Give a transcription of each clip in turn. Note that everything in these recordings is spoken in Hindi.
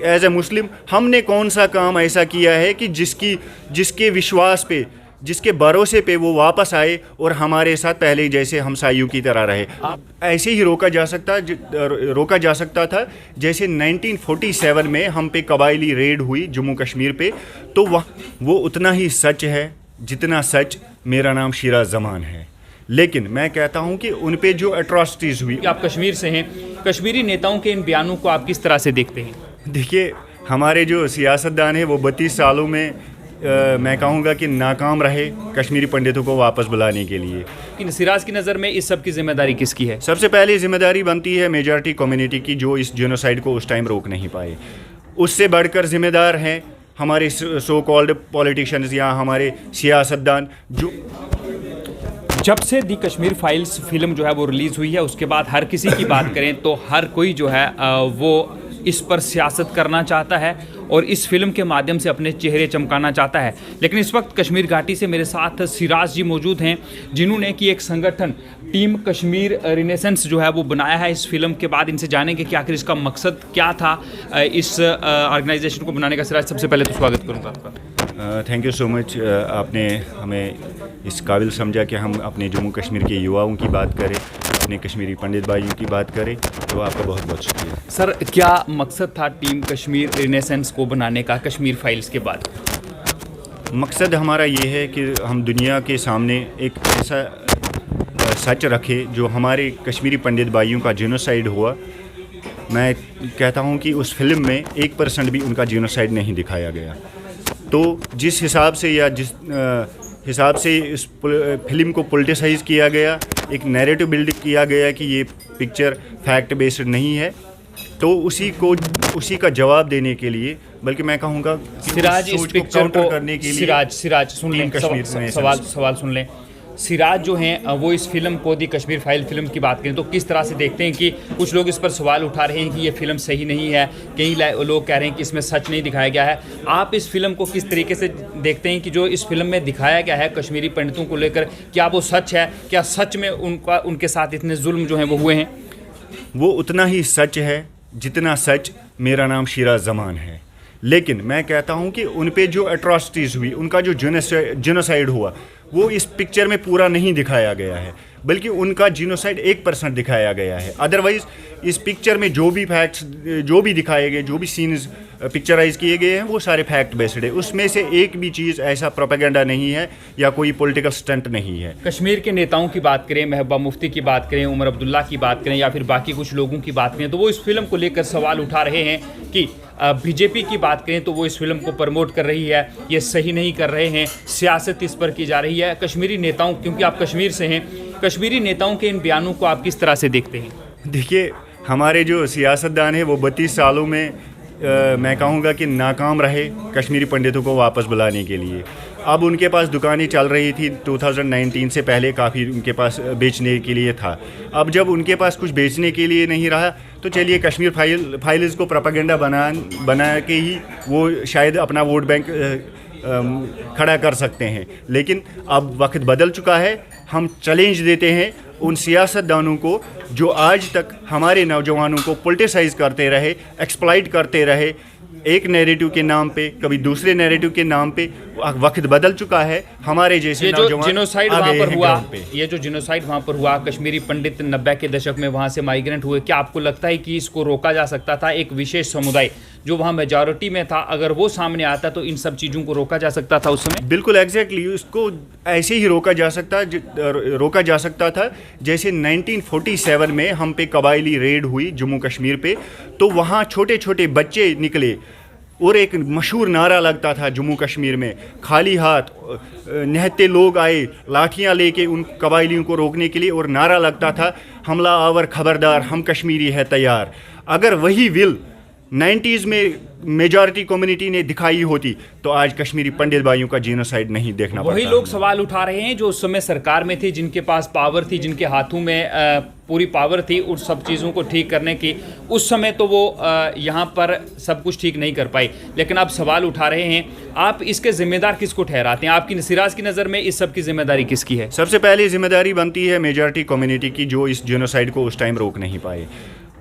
एज ए मुस्लिम हमने कौन सा काम ऐसा किया है कि जिसके विश्वास पे, जिसके भरोसे पे वो वापस आए और हमारे साथ पहले जैसे हमसायों की तरह रहे। ऐसे ही रोका जा सकता था जैसे 1947 में हम पे कबायली रेड हुई जम्मू कश्मीर पे, तो वो उतना ही सच है जितना सच मेरा नाम शिराज जमान है। लेकिन मैं कहता हूं कि उन पे जो एट्रॉसिटीज़ हुई। आप कश्मीर से हैं, कश्मीरी नेताओं के इन बयानों को आप किस तरह से देखते हैं? देखिए, हमारे जो सियासतदान हैं वो 32 सालों में मैं कहूँगा कि नाकाम रहे कश्मीरी पंडितों को वापस बुलाने के लिए। इन सिराज की नज़र में इस सब की जिम्मेदारी किसकी है? सबसे पहली जिम्मेदारी बनती है मेजॉरिटी कम्युनिटी की, जो इस जेनोसाइड को उस टाइम रोक नहीं पाए। उससे बढ़कर जिम्मेदार हैं हमारे सो कॉल्ड पॉलिटिशियंस या हमारे सियासतदान। जो जब से दी कश्मीर फाइल्स फिल्म जो है वो रिलीज़ हुई है, उसके बाद हर किसी की बात करें तो हर कोई जो है वो इस पर सियासत करना चाहता है और इस फिल्म के माध्यम से अपने चेहरे चमकाना चाहता है। लेकिन इस वक्त कश्मीर घाटी से मेरे साथ सिराज जी मौजूद हैं, जिन्होंने कि एक संगठन टीम कश्मीर रिनेसेंस जो है वो बनाया है इस फिल्म के बाद। इनसे जानेंगे कि आखिर इसका मकसद क्या था इस ऑर्गेनाइजेशन को बनाने का। सिराज, सबसे पहले तो स्वागत करूँगा आपका। Thank you so much. आपने हमें इस काबिल समझा कि हम अपने जम्मू कश्मीर के युवाओं की बात करें, अपने कश्मीरी पंडित भाइयों की बात करें, तो आपका बहुत बहुत शुक्रिया। सर, क्या मकसद था टीम कश्मीर रिनेसेंस को बनाने का कश्मीर फाइल्स के बाद? मकसद हमारा ये है कि हम दुनिया के सामने एक ऐसा सच रखें जो हमारे कश्मीरी पंडित भाइयों का जेनोसाइड हुआ। मैं कहता हूँ कि उस फिल्म में 1% भी उनका जेनोसाइड नहीं दिखाया गया। तो जिस हिसाब से या जिस हिसाब से इस फिल्म को पॉलिटिसाइज़ किया गया, एक नैरेटिव बिल्ड किया गया कि ये पिक्चर फैक्ट बेस्ड नहीं है, तो उसी का जवाब देने के लिए, बल्कि मैं कहूँगा सिराज इस पिक्चर को करने के लिए सिराज सुन लें, सवाल सुन लें। सिराज जो हैं वो इस फिल्म को दी कश्मीर फाइल फिल्म की बात करें तो किस तरह से देखते हैं कि कुछ लोग इस पर सवाल उठा रहे हैं कि ये फिल्म सही नहीं है, कई लोग कह रहे हैं कि इसमें सच नहीं दिखाया गया है। आप इस फिल्म को किस तरीके से देखते हैं कि जो इस फिल्म में दिखाया गया है कश्मीरी पंडितों को लेकर, क्या वो सच है? क्या सच में उनके साथ इतने जुल्म जो हैं वो हुए हैं? वो उतना ही सच है जितना सच मेरा नाम शिराज जमान है। लेकिन मैं कहता हूं कि उन पे जो एट्रॉसिटीज़ हुई, उनका जो जेनोसाइड हुआ, वो इस पिक्चर में पूरा नहीं दिखाया गया है, बल्कि उनका जीनोसाइड 1% दिखाया गया है। अदरवाइज़ इस पिक्चर में जो भी फैक्ट्स जो भी दिखाए गए, जो भी सीन्स पिक्चराइज किए गए हैं, वो सारे फैक्ट बेस्ड है। उसमें से एक भी चीज़ ऐसा प्रोपेगेंडा नहीं है या कोई पॉलिटिकल स्टंट नहीं है। कश्मीर के नेताओं की बात करें, महबूबा मुफ्ती की बात करें, उमर अब्दुल्ला की बात करें या फिर बाकी कुछ लोगों की बात करें, तो वो इस फिल्म को लेकर सवाल उठा रहे हैं कि बीजेपी की बात करें तो वो इस फिल्म को प्रमोट कर रही है, ये सही नहीं कर रहे हैं, सियासत इस पर की जा रही है। कश्मीरी नेताओं, क्योंकि आप कश्मीर से हैं, कश्मीरी नेताओं के इन बयानों को आप किस तरह से देखते हैं? देखिए, हमारे जो सियासतदान हैं वो 32 सालों में मैं कहूँगा कि नाकाम रहे कश्मीरी पंडितों को वापस बुलाने के लिए। अब उनके पास दुकानें चल रही थी 2019 से पहले, काफ़ी उनके पास बेचने के लिए था। अब जब उनके पास कुछ बेचने के लिए नहीं रहा, तो चलिए कश्मीर फाइल्स को प्रोपेगेंडा बना के ही वो शायद अपना वोट बैंक खड़ा कर सकते हैं। लेकिन अब वक्त बदल चुका है। हम चैलेंज देते हैं उन सियासतदानों को जो आज तक हमारे नौजवानों को पॉलिटिसाइज करते रहे, एक्सप्लॉइट करते रहे, एक नैरेटिव के नाम पे, कभी दूसरे नैरेटिव के नाम पे। वक्त बदल चुका है। हमारे जैसे नौजवान जिनोसाइड वहाँ पर हुआ, ये जो जिनोसाइड वहाँ पर हुआ, कश्मीरी पंडित 90 के दशक में वहाँ से माइग्रेंट हुए, क्या आपको लगता है कि इसको रोका जा सकता था? एक विशेष समुदाय जो वहाँ मेजॉरिटी में था, अगर वो सामने आता तो इन सब चीज़ों को रोका जा सकता था उस समय? बिल्कुल एग्जैक्टली, उसको ऐसे ही रोका जा सकता था जैसे 1947 में हम पे कबायली रेड हुई जम्मू कश्मीर पे, तो वहाँ छोटे छोटे बच्चे निकले और एक मशहूर नारा लगता था जम्मू कश्मीर में, खाली हाथ नहते लोग आए लाठियाँ लेके उन कबायलियों को रोकने के लिए, और नारा लगता था, हमला आवर खबरदार, हम कश्मीरी है तैयार। अगर वही विल 90s में मेजॉरिटी कम्युनिटी ने दिखाई होती तो आज कश्मीरी पंडित भाइयों का जीनोसाइड नहीं देखना पड़ता। वही लोग सवाल उठा रहे हैं जो उस समय सरकार में थे, जिनके पास पावर थी, जिनके हाथों में पूरी पावर थी उस सब चीज़ों को ठीक करने की। उस समय तो वो यहाँ पर सब कुछ ठीक नहीं कर पाई, लेकिन आप सवाल उठा रहे हैं। आप इसके जिम्मेदार किसको ठहराते हैं? आपकी सिराज की नज़र में इस सब की जिम्मेदारी किसकी है? सबसे पहली जिम्मेदारी बनती है मेजॉरिटी कम्युनिटी की, जो इस जीनोसाइड को उस टाइम रोक नहीं पाए।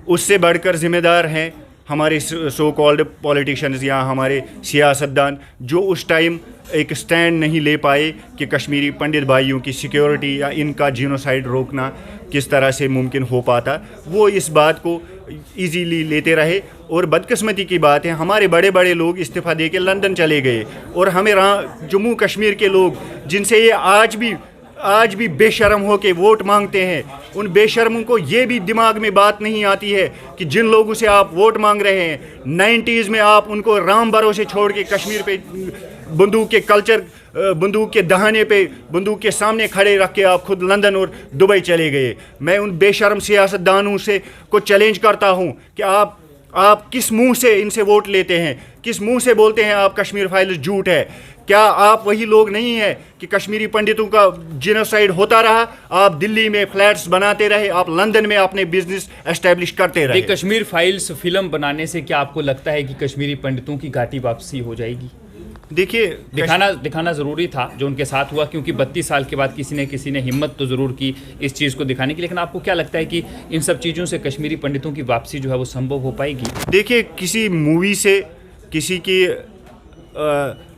उससे बढ़कर जिम्मेदार हैं हमारे सो कॉल्ड पॉलिटिशियंस या हमारे सियासतदान जो उस टाइम एक स्टैंड नहीं ले पाए कि कश्मीरी पंडित भाइयों की सिक्योरिटी या इनका जीनोसाइड रोकना किस तरह से मुमकिन हो पाता, वो इस बात को इजीली लेते रहे। और बदकिस्मती की बात है, हमारे बड़े बड़े लोग इस्तीफ़ा दे के लंदन चले गए और हमें जम्मू कश्मीर के लोग जिनसे ये आज भी बेशर्म हो के वोट मांगते हैं, उन बेशर्मों को ये भी दिमाग में बात नहीं आती है कि जिन लोगों से आप वोट मांग रहे हैं 90s में आप उनको राम भरोसे छोड़ के कश्मीर पे बंदूक के कल्चर, बंदूक के दहाने पे, बंदूक के सामने खड़े रख के आप खुद लंदन और दुबई चले गए। मैं उन बेशर्म सियासतदानों से को चैलेंज करता हूँ कि आप किस मुंह से इनसे वोट लेते हैं, किस मुंह से बोलते हैं आप कश्मीर फाइल्स झूठ है। क्या आप वही लोग नहीं हैं कि कश्मीरी पंडितों का जेनोसाइड होता रहा, आप दिल्ली में फ्लैट्स बनाते रहे, आप लंदन में अपने बिजनेस एस्टेब्लिश करते रहे। कश्मीर फाइल्स फिल्म बनाने से क्या आपको लगता है कि कश्मीरी पंडितों की घाटी वापसी हो जाएगी? देखिए, दिखाना ज़रूरी था जो उनके साथ हुआ, क्योंकि 32 साल के बाद किसी ने हिम्मत तो ज़रूर की इस चीज़ को दिखाने की, लेकिन आपको क्या लगता है कि इन सब चीज़ों से कश्मीरी पंडितों की वापसी जो है वो संभव हो पाएगी? देखिए, किसी मूवी से किसी की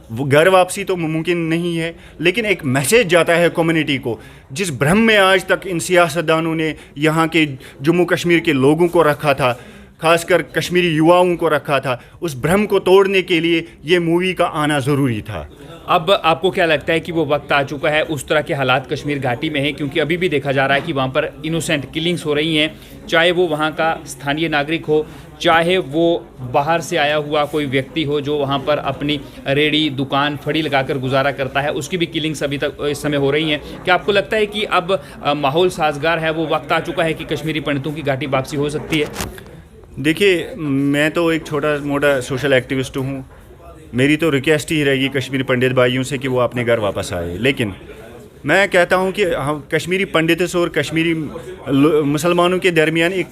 वो घर वापसी तो मुमकिन नहीं है, लेकिन एक मैसेज जाता है कम्युनिटी को। जिस भ्रम में आज तक इन सियासतदानों ने यहाँ के जम्मू कश्मीर के लोगों को रखा था, खासकर कश्मीरी युवाओं को रखा था, उस भ्रम को तोड़ने के लिए ये मूवी का आना ज़रूरी था। अब आपको क्या लगता है कि वो वक्त आ चुका है, उस तरह के हालात कश्मीर घाटी में हैं? क्योंकि अभी भी देखा जा रहा है कि वहाँ पर इनोसेंट किलिंग्स हो रही हैं, चाहे वो वहाँ का स्थानीय नागरिक हो, चाहे वो बाहर से आया हुआ कोई व्यक्ति हो जो वहाँ पर अपनी रेड़ी, दुकान, फड़ी लगाकर गुजारा करता है, उसकी भी किलिंग्स अभी तक इस समय हो रही हैं। क्या आपको लगता है कि अब माहौल साजगार है, वो वक्त आ चुका है कि कश्मीरी पंडितों की घाटी वापसी हो सकती है? देखिए, मैं तो एक छोटा मोटा सोशल एक्टिविस्ट हूँ। मेरी तो रिक्वेस्ट ही रहेगी कश्मीरी पंडित भाइयों से कि वो अपने घर वापस आए। लेकिन मैं कहता हूँ कि हम कश्मीरी पंडितों और कश्मीरी मुसलमानों के दरमियान एक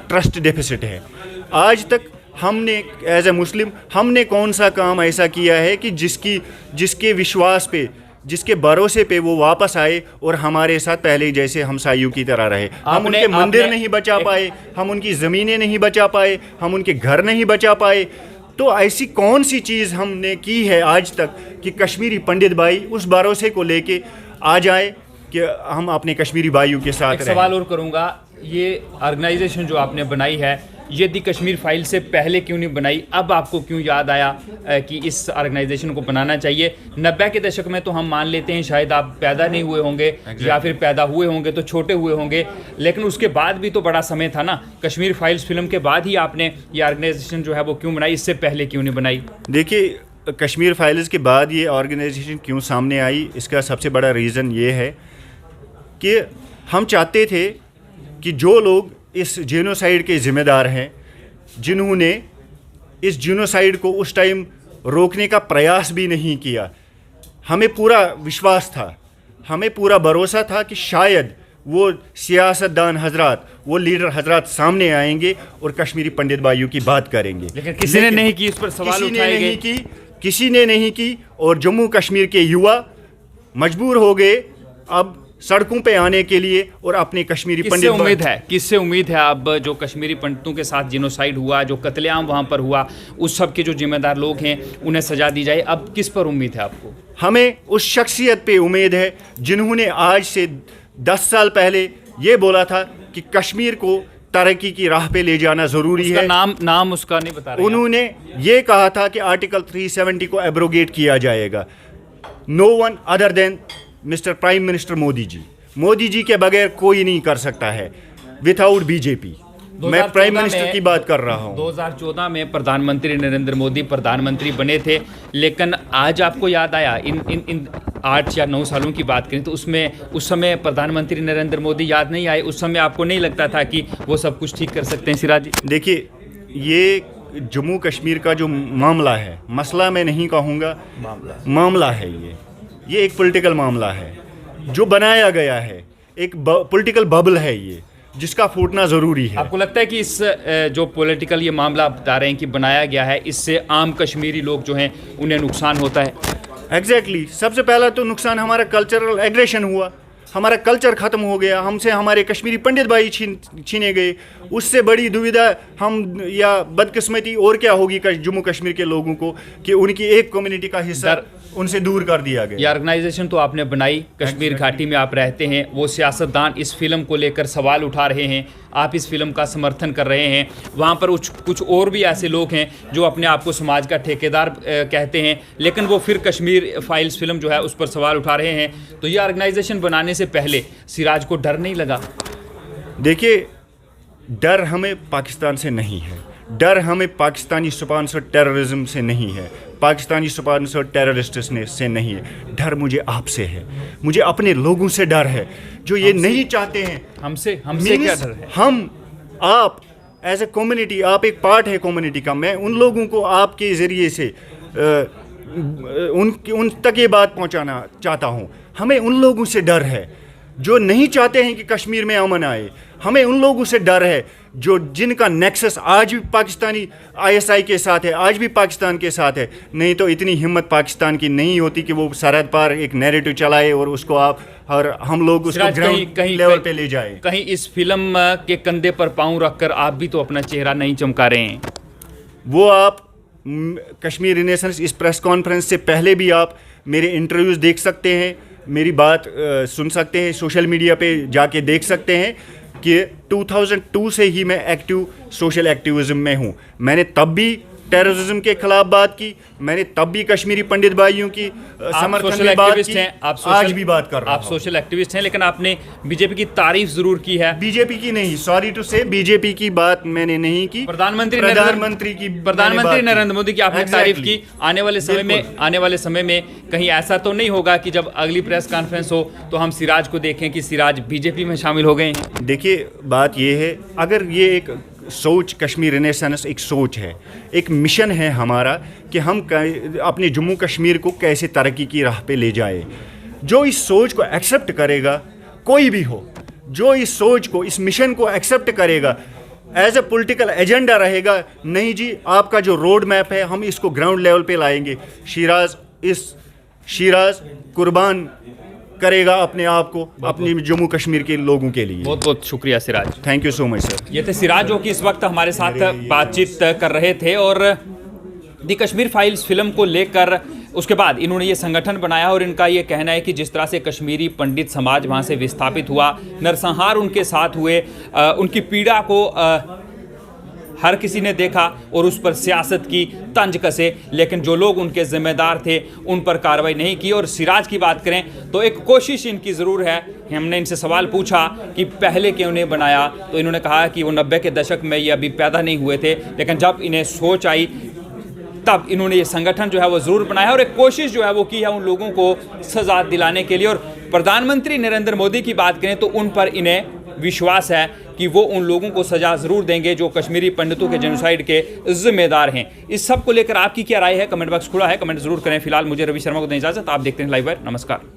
ट्रस्ट डेफिसिट है। आज तक हमने एज ए मुस्लिम हमने कौन सा काम ऐसा किया है कि जिसके विश्वास पे, जिसके भरोसे पे वो वापस आए और हमारे साथ पहले जैसे हमसाइयों की तरह रहे। हम उनके मंदिर नहीं बचा पाए, हम उनकी ज़मीनें नहीं बचा पाए, हम उनके घर नहीं बचा पाए। तो ऐसी कौन सी चीज़ हमने की है आज तक कि कश्मीरी पंडित भाई उस भरोसे को लेके आ जाए कि हम अपने कश्मीरी भाइयों के साथ रहें। सवाल और करूँगा, ये ऑर्गेनाइजेशन जो आपने बनाई है, यदि कश्मीर फाइल से पहले क्यों नहीं बनाई? अब आपको क्यों याद आया कि इस ऑर्गेनाइजेशन को बनाना चाहिए? 90 के दशक में तो हम मान लेते हैं शायद आप पैदा नहीं हुए होंगे, या फिर पैदा हुए होंगे तो छोटे हुए होंगे, लेकिन उसके बाद भी तो बड़ा समय था ना। कश्मीर फाइल्स फिल्म के बाद ही आपने ये ऑर्गेनाइजेशन जो है वो क्यों बनाई, इससे पहले क्यों नहीं बनाई? देखिए, कश्मीर फाइल्स के बाद ये ऑर्गेनाइजेशन क्यों सामने आई, इसका सबसे बड़ा रीज़न ये है कि हम चाहते थे कि जो लोग इस जेनोसाइड के ज़िम्मेदार हैं, जिन्होंने इस जेनोसाइड को उस टाइम रोकने का प्रयास भी नहीं किया, हमें पूरा विश्वास था, हमें पूरा भरोसा था कि शायद वो सियासतदान हजरात, वो लीडर हजरात सामने आएंगे और कश्मीरी पंडित भाइयों की बात करेंगे। लेकिन किसी ने नहीं की, इस पर सवाल उठाए गए। किसी ने नहीं की और जम्मू कश्मीर के युवा मजबूर हो गए अब सड़कों पे आने के लिए और अपने कश्मीरी पंडित। किससे उम्मीद है अब जो कश्मीरी पंडितों के साथ जिनोसाइड हुआ, जो कत्लेआम वहाँ पर हुआ, उस सब के जो जिम्मेदार लोग हैं उन्हें सजा दी जाए? अब किस पर उम्मीद है आपको? हमें उस शख्सियत पे उम्मीद है जिन्होंने आज से 10 साल पहले ये बोला था कि कश्मीर को तरक्की की राह पे ले जाना ज़रूरी है। नाम उसका नहीं बता रहे। उन्होंने ये कहा था कि आर्टिकल 370 को एब्रोगेट किया जाएगा। No one other than mister prime minister Modi ji के बगैर कोई नहीं कर सकता है विदाउट बीजेपी। मैं प्राइम मिनिस्टर की बात कर रहा हूँ। 2014 में प्रधानमंत्री नरेंद्र मोदी प्रधानमंत्री बने थे, लेकिन आज आपको याद आया इन 8 या 9 सालों की बात करें तो उसमें उस समय प्रधानमंत्री नरेंद्र मोदी याद नहीं आए? उस समय आपको नहीं लगता था कि वो सब कुछ ठीक कर सकते हैं? सिराज जी, देखिए, ये जम्मू कश्मीर का जो मामला है, मसला मैं नहीं कहूँगा, मामला है, ये एक पॉलिटिकल मामला है जो बनाया गया है, एक पॉलिटिकल बबल है ये, जिसका फूटना ज़रूरी है। आपको लगता है कि इस जो पॉलिटिकल ये मामला आप बता रहे हैं कि बनाया गया है, इससे आम कश्मीरी लोग जो हैं उन्हें नुकसान होता है? एग्जैक्टली सबसे पहला तो नुकसान हमारा कल्चरल एग्रेशन हुआ। हमारा कल्चर ख़त्म हो गया, हमसे हमारे कश्मीरी पंडित भाई छीने गए। उससे बड़ी दुविधा हम या बदकिस्मती और क्या होगी जम्मू कश्मीर के लोगों को कि उनकी एक कम्युनिटी का हिस्सा उनसे दूर कर दिया गया। ये ऑर्गेनाइजेशन तो आपने बनाई, कश्मीर घाटी में आप रहते हैं, वो सियासतदान इस फिल्म को लेकर सवाल उठा रहे हैं, आप इस फिल्म का समर्थन कर रहे हैं। वहाँ पर कुछ और भी ऐसे लोग हैं जो अपने आप को समाज का ठेकेदार कहते हैं, लेकिन वो फिर कश्मीर फाइल्स फिल्म जो है उस पर सवाल उठा रहे हैं। तो ये ऑर्गेनाइजेशन बनाने से पहले सिराज को डर नहीं लगा? देखिए, डर हमें पाकिस्तान से नहीं है, डर हमें पाकिस्तानी स्पॉन्सर टेररिज्म से नहीं है, पाकिस्तानी स्पॉन्सर टेररिस्ट से नहीं है। डर मुझे आपसे है, मुझे अपने लोगों से डर है जो ये नहीं चाहते हैं। हमसे क्या डर है? आप एज ए कम्युनिटी, आप एक पार्ट है कम्युनिटी का। मैं उन लोगों को आपके ज़रिए से उन तक ये बात पहुंचाना चाहता हूं। हमें उन लोगों से डर है जो नहीं चाहते हैं कि कश्मीर में अमन आए। हमें उन लोगों से डर है जिनका नेक्सस आज भी पाकिस्तानी ISI के साथ है, आज भी पाकिस्तान के साथ है। नहीं तो इतनी हिम्मत पाकिस्तान की नहीं होती कि वो सरहद पार एक नैरेटिव चलाए और उसको आप और हम लोग उसको ग्राउंड लेवल पे ले जाए। कहीं इस फिल्म के कंधे पर पाँव रखकर आप भी तो अपना चेहरा नहीं चमका रहे हैं। वो आप कश्मीर रिनेसेंस इस प्रेस कॉन्फ्रेंस से पहले भी आप मेरे इंटरव्यूज़ देख सकते हैं, मेरी बात सुन सकते हैं, सोशल मीडिया पे जाके देख सकते हैं कि 2002 से ही मैं एक्टिव सोशल एक्टिविज़म में हूँ। मैंने तब भी टेररिज्म के खिलाफ बात की, मैंने तब भी कश्मीरी पंडित भाइयों की समर्थन में बात की, आज भी बात कर रहा हूं। आप सोशल एक्टिविस्ट हैं, लेकिन आपने बीजेपी की तारीफ जरूर की है। बीजेपी की नहीं, सॉरी टू से, बीजेपी की बात मैंने नहीं की, प्रधानमंत्री नरेंद्र मोदी की आपने तारीफ की। आने वाले समय में कहीं ऐसा तो नहीं होगा कि जब अगली प्रेस कॉन्फ्रेंस हो तो हम सिराज को देखें कि सिराज बीजेपी में शामिल हो गए हैं? देखिए, बात ये है, अगर ये एक सोच, कश्मीर रिनेसेंस एक सोच है, एक मिशन है हमारा कि हम अपने जम्मू कश्मीर को कैसे तरक्की की राह पे ले जाए। जो इस सोच को एक्सेप्ट करेगा, कोई भी हो, जो इस सोच को, इस मिशन को एक्सेप्ट करेगा, एज ए पॉलिटिकल एजेंडा रहेगा, नहीं जी आपका जो रोड मैप है हम इसको ग्राउंड लेवल पे लाएंगे। शिराज कुर्बान करेगा अपने आप को अपनी जम्मू कश्मीर के लोगों के लिए। बहुत बहुत शुक्रिया Siraj, thank you so much sir. ये थे सिराज जो कि इस वक्त हमारे साथ बातचीत कर रहे थे और दी कश्मीर फाइल्स फिल्म को लेकर उसके बाद इन्होंने ये संगठन बनाया और इनका ये कहना है कि जिस तरह से कश्मीरी पंडित समाज वहाँ से विस्थापित हुआ, नरसंहार उनके साथ हुए, उनकी पीड़ा को हर किसी ने देखा और उस पर सियासत की, तंज कसे, लेकिन जो लोग उनके जिम्मेदार थे उन पर कार्रवाई नहीं की। और सिराज की बात करें तो एक कोशिश इनकी ज़रूर है। हमने इनसे सवाल पूछा कि पहले क्यों नहीं बनाया, तो इन्होंने कहा कि वो 90 के दशक में ये अभी पैदा नहीं हुए थे, लेकिन जब इन्हें सोच आई तब इन्होंने ये संगठन जो है वो ज़रूर बनाया और एक कोशिश जो है वो की है उन लोगों को सजा दिलाने के लिए। और प्रधानमंत्री नरेंद्र मोदी की बात करें तो उन पर इन्हें विश्वास है कि वो उन लोगों को सजा ज़रूर देंगे जो कश्मीरी पंडितों के जेनोसाइड के जिम्मेदार हैं। इस सब को लेकर आपकी क्या राय है? कमेंट बॉक्स खुला है, कमेंट ज़रूर करें। फिलहाल मुझे रवि शर्मा को दें इजाज़त। आप देखते हैं लाइव वायर। नमस्कार।